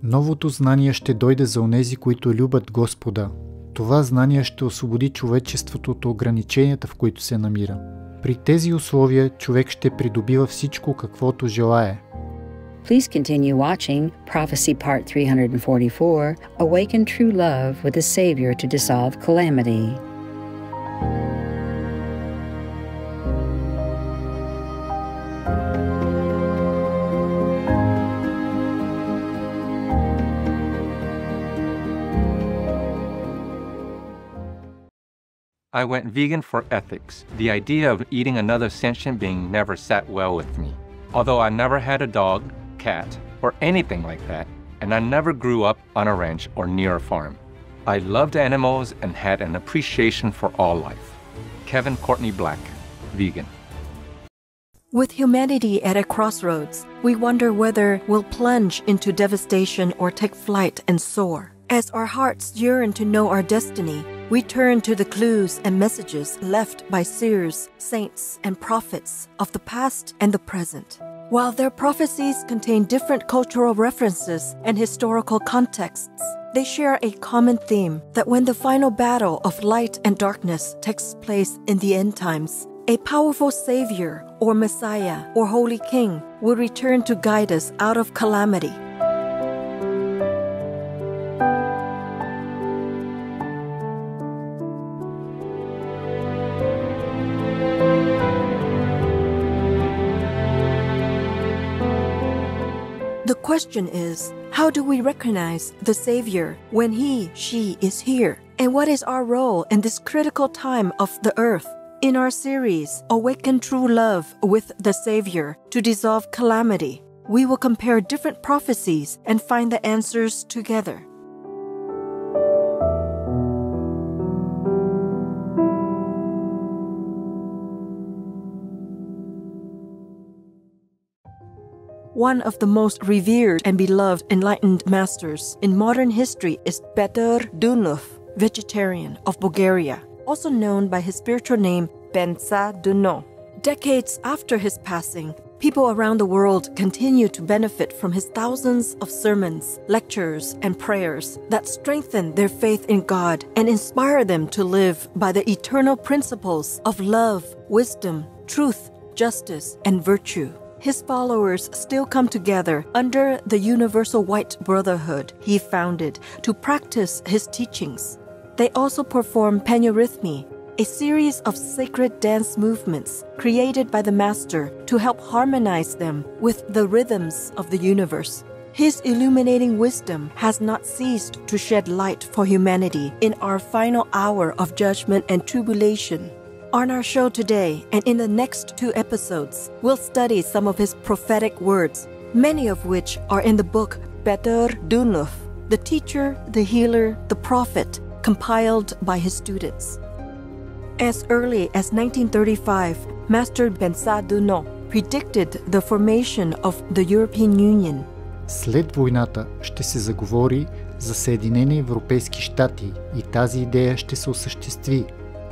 Новото знание ще дойде за онези, които любят Господа. Това знание ще освободи човечеството от ограниченията, в които се намира. При тези условия човек ще придобива всичко, каквото желае. Please continue watching Prophecy Part 344, Awaken True Love with the Savior to Dissolve Calamity. I went vegan for ethics. The idea of eating another sentient being never sat well with me. Although I never had a dog, cat, or anything like that, and I never grew up on a ranch or near a farm. I loved animals and had an appreciation for all life. Kevin Courtney Black, vegan. With humanity at a crossroads, we wonder whether we'll plunge into devastation or take flight and soar. As our hearts yearn to know our destiny, we turn to the clues and messages left by seers, saints, and prophets of the past and the present. While their prophecies contain different cultural references and historical contexts, they share a common theme that when the final battle of light and darkness takes place in the end times, a powerful Savior or Messiah or Holy King will return to guide us out of calamity. The question is, how do we recognize the Savior when He, she is here? And what is our role in this critical time of the earth? In our series, Awaken True Love with the Savior to Dissolve Calamity, we will compare different prophecies and find the answers together. One of the most revered and beloved enlightened masters in modern history is Peter Dunov, vegetarian of Bulgaria, also known by his spiritual name Benza Duno. Decades after his passing, people around the world continue to benefit from his thousands of sermons, lectures, and prayers that strengthen their faith in God and inspire them to live by the eternal principles of love, wisdom, truth, justice, and virtue. His followers still come together under the Universal White Brotherhood he founded to practice his teachings. They also perform Panurithmy, a series of sacred dance movements created by the Master to help harmonize them with the rhythms of the universe. His illuminating wisdom has not ceased to shed light for humanity in our final hour of judgment and tribulation. On our show today and in the next 2 episodes, we'll study some of his prophetic words, many of which are in the book Peter Dunov, The Teacher, the Healer, the Prophet, compiled by his students. As early as 1935, Master Benza Duno predicted the formation of the European Union. След войната ще се заговори за Съединени Европейски щати и тази идея ще се осъществи.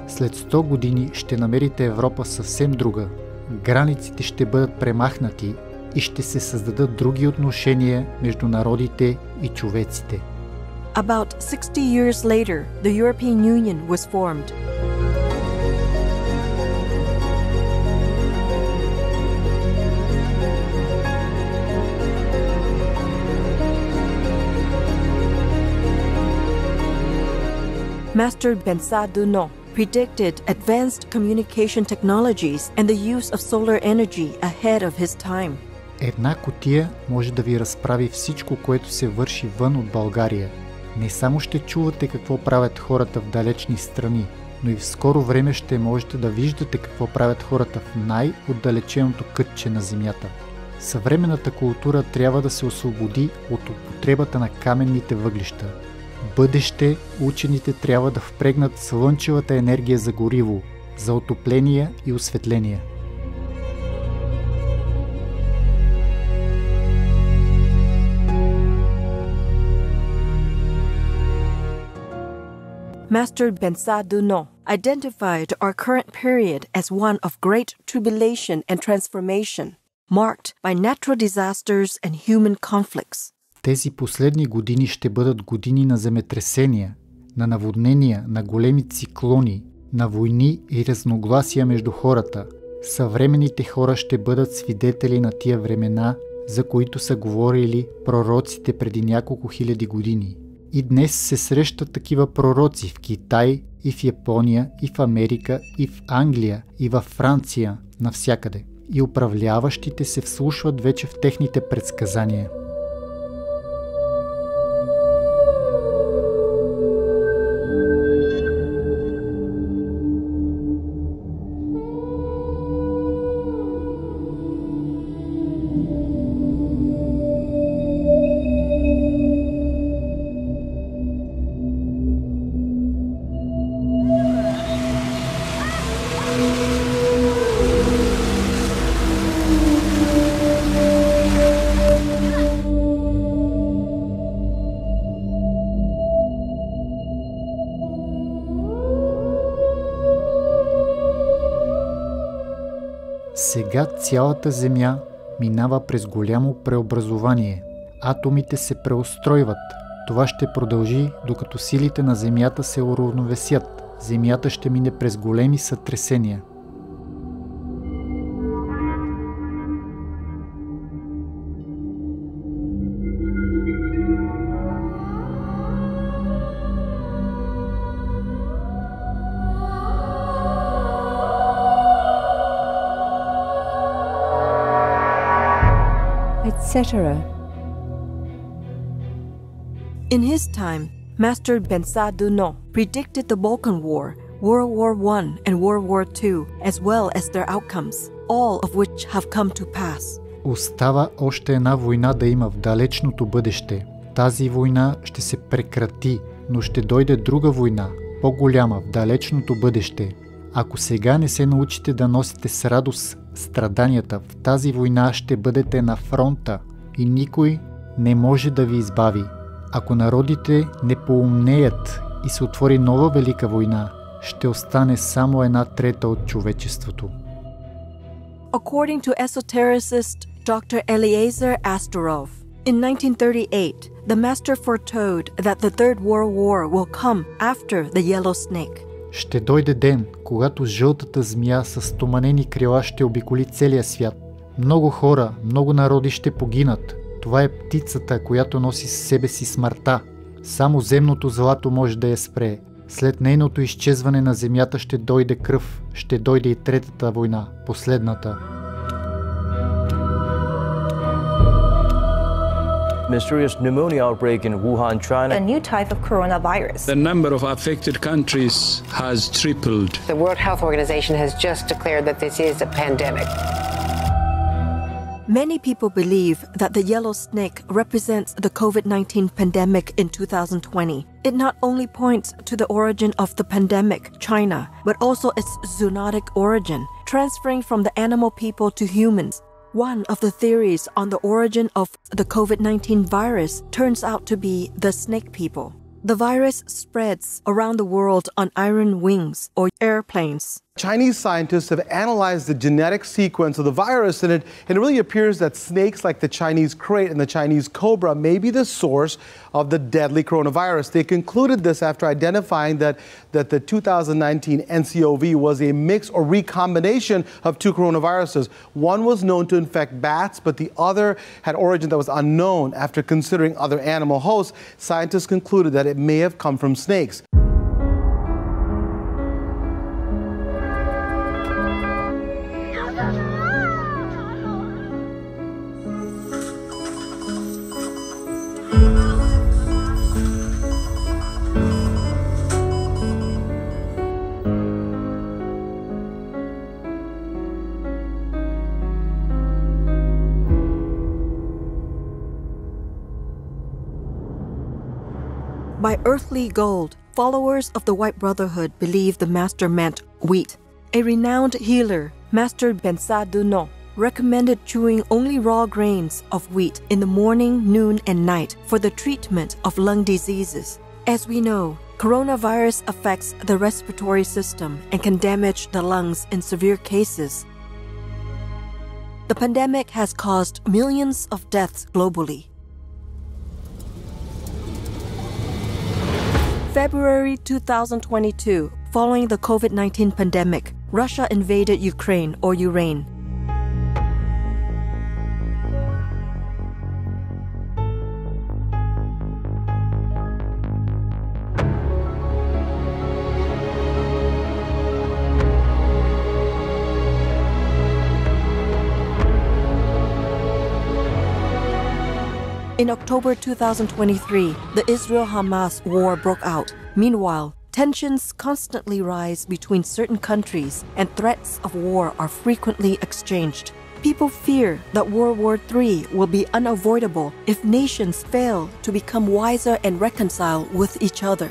След 100 години ще намерите Европа съвсем друга. Границите ще бъдат премахнати и ще се създадат други отношения между народите и човеците. About 60 years later, the European Union was formed. Master Benza Duno predicted advanced communication technologies and the use of solar energy ahead of his time. Една кутия може да ви разправи всичко, което се върши вън от България. Не само ще чувате какво правят хората в далечни страни, но и в скоро време ще можете да виждате какво правят хората в най-отдалеченото кътче на земята. Съвременната култура трябва да се освободи от употребата на каменните въглища. Бъдеще учените трябва да впрегнат слънчевата енергия за гориво, за отопление и осветление. Master Benza Duno identified our current period as one of great tribulation and transformation, marked by natural disasters and human conflicts. Тези последни години ще бъдат години на земетресения, на наводнения, на големи циклони, на войни и разногласия между хората. Съвременните хора ще бъдат свидетели на тия времена, за които са говорили пророците преди няколко хиляди години. И днес се срещат такива пророци в Китай, и в Япония, и в Америка, и в Англия, и във Франция, навсякъде. И управляващите се вслушват вече в техните предсказания. Сега цялата Земя минава през голямо преобразование. Атомите се преустройват. Това ще продължи, докато силите на Земята се уравновесят. Земята ще мине през големи сътресения. etc. In his time, Master Bensa Duno predicted the Balkan War, World War I, and World War II, as well as their outcomes, all of which have come to pass. Остава още една война да има в далечното бъдеще. Тази война ще се прекрати, но ще дойде друга война, по-голяма в далечното бъдеще. Ако сега не се научите да носите с радост страданията, в тази война ще бъдете на фронта и никой не може да ви избави. Ако народите не поумнеят и се отвори нова велика война, ще остане само 1/3 от човечеството. According to esotericist Dr. Eliezer Astorov, in 1938, the master foretold that the Third World War will come after the Yellow Snake. Ще дойде ден, когато жълтата змия с стоманени крила ще обиколи целия свят. Много хора, много народи ще погинат. Това е птицата, която носи с себе си смъртта. Само земното злато може да я спре. След нейното изчезване на земята ще дойде кръв. Ще дойде и третата война, последната. Mysterious pneumonia outbreak in Wuhan, China. A new type of coronavirus. The number of affected countries has tripled. The World Health Organization has just declared that this is a pandemic. Many people believe that the yellow snake represents the COVID-19 pandemic in 2020. It not only points to the origin of the pandemic, China, but also its zoonotic origin, transferring from the animal people to humans. One of the theories on the origin of the COVID-19 virus turns out to be the snake people. The virus spreads around the world on iron wings or airplanes. Chinese scientists have analyzed the genetic sequence of the virus, and it really appears that snakes like the Chinese krait and the Chinese cobra may be the source of the deadly coronavirus. They concluded this after identifying that the 2019 NCOV was a mix or recombination of two coronaviruses. One was known to infect bats, but the other had origin that was unknown. After considering other animal hosts, scientists concluded that it may have come from snakes. By earthly gold, followers of the White Brotherhood believe the master meant wheat. A renowned healer, Master Bensa Duno, recommended chewing only raw grains of wheat in the morning, noon, and night for the treatment of lung diseases. As we know, coronavirus affects the respiratory system and can damage the lungs in severe cases. The pandemic has caused millions of deaths globally. February 2022, following the COVID-19 pandemic, Russia invaded Ukraine or Ukraine. In October 2023, the Israel-Hamas war broke out. Meanwhile, tensions constantly rise between certain countries and threats of war are frequently exchanged. People fear that World War III will be unavoidable if nations fail to become wiser and reconcile with each other.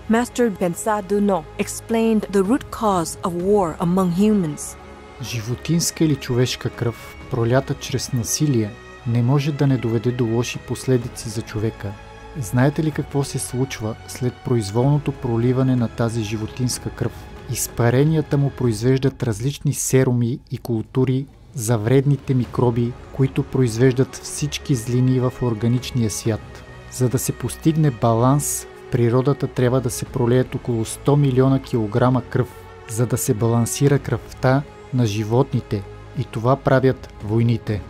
Master Bensa Duno explained the root cause of war among humans. Животинска или човешка кръв, пролята чрез насилие, не може да не доведе до лоши последици за човека. Знаете ли какво се случва след произволното проливане на тази животинска кръв? Изпаренията му произвеждат различни серуми и култури за вредните микроби, които произвеждат всички злини в органичния свят. За да се постигне баланс, в природата трябва да се пролеят около 100 милиона килограма кръв, за да се балансира кръвта на животните, и това правят войните.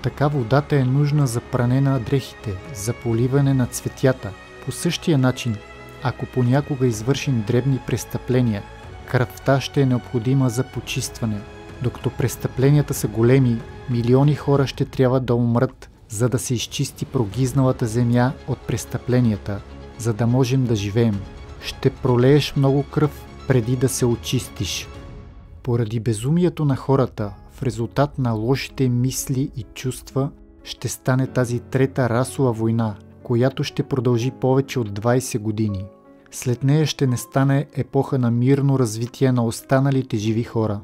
Така водата е нужна за пране на дрехите, за поливане на цветята. По същия начин, ако понякога извършим дребни престъпления, кръвта ще е необходима за почистване. Докато престъпленията са големи, милиони хора ще трябва да умрат, за да се изчисти прогизналата земя от престъпленията, за да можем да живеем. Ще пролееш много кръв преди да се очистиш. Поради безумието на хората, в резултат на лошите мисли и чувства, ще стане тази трета расова война, която ще продължи повече от 20 години. След нея ще не стане епоха на мирно развитие на останалите живи хора.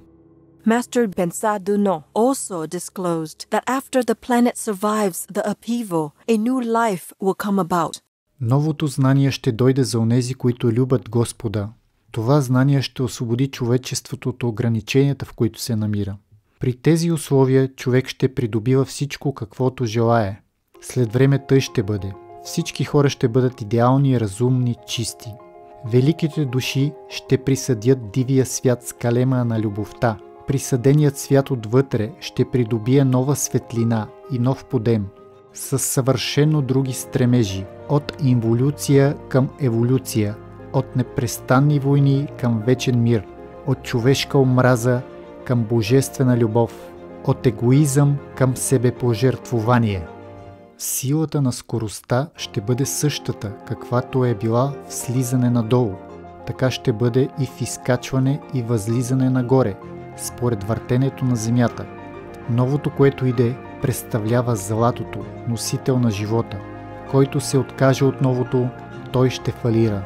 Master Bensa Duno also disclosed that after the planet survives the upheaval, a new life will come about. Новото знание ще дойде за онези, които любят Господа. Това знание ще освободи човечеството от ограниченията, в които се намира. При тези условия човек ще придобива всичко, каквото желае. След време тъй ще бъде. Всички хора ще бъдат идеални, разумни, чисти. Великите души ще присъдят дивия свят с калема на любовта. Присъденият свят отвътре ще придобие нова светлина и нов подем, с съвършено други стремежи, от инволюция към еволюция, от непрестанни войни към вечен мир, от човешка омраза към божествена любов, от егоизъм към себепожертвование. Силата на скоростта ще бъде същата, каквато е била в слизане надолу. Така ще бъде и в изкачване и възлизане нагоре, според въртенето на земята. Новото, което иде, представлява златото, носител на живота. Който се откаже от новото, той ще фалира.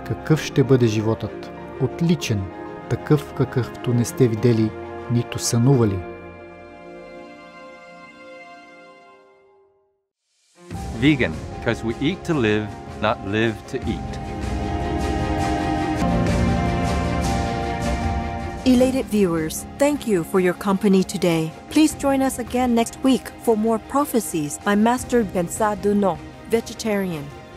Какъв ще бъде животът? Отличен, такъв какъвто не сте видели, нито сънували. Vegan, because we eat to live, not live to eat. Elated viewers, thank you for your company today. Please join us again next week for more prophecies by Master Bensa Duno, vegetarian.